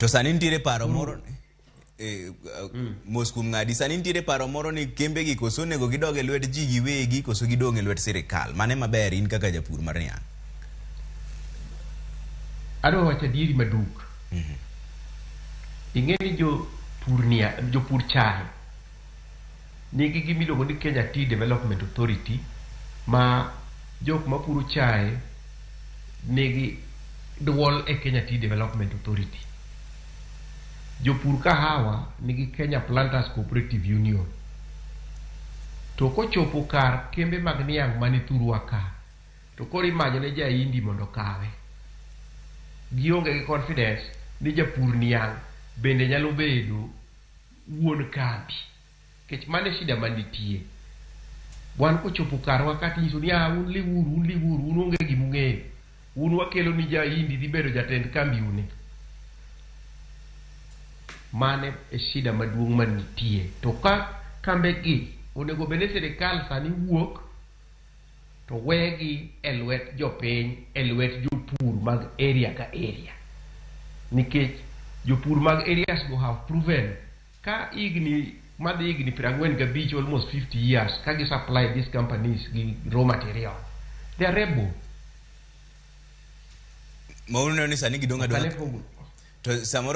To sani nitiere paro moro mos kuom ng'adi, sani nitiere paro moro ni kembe gi koso nego gidog e lwet ji giwegi koso gidong e lwet sirkal. Mane maber in kaka japur mar niang'? Adwa wacho adieri maduk. Ing'e ni jopur chai nigi gimiluongo ni Kenya Tea Development Authority, ma jok mapuro chai nigi duol e Kenya Tea Development Authority. Jopur kahawa nigi Kenya Planters Cooperative Union. To kochopo kar kembe mag niang' mani thurwa ka, to koro imanyo ne jaindi mondo kawe. Gionge gi confidence ni japur niang' bende nyalo bedo wuon kambi. Kech mane shida manitie. Wan kochopo karwa kati nyiso ni un liwuru, un onge gimung'eyo. Un wakelo ni jaindi dhi bedo jatend kambi une. Mane e shida maduong' manitie. To ka kambe gi onego bene sirkal sani wuok to wegi e lwet jopiny, e lwet jopur mag area ka area. Nikech jopur mag areas go have proven ka igni 45 almost 50 years ka supply these companies gi raw material. They are able. Mauna ni sani gidonga donga. To samoro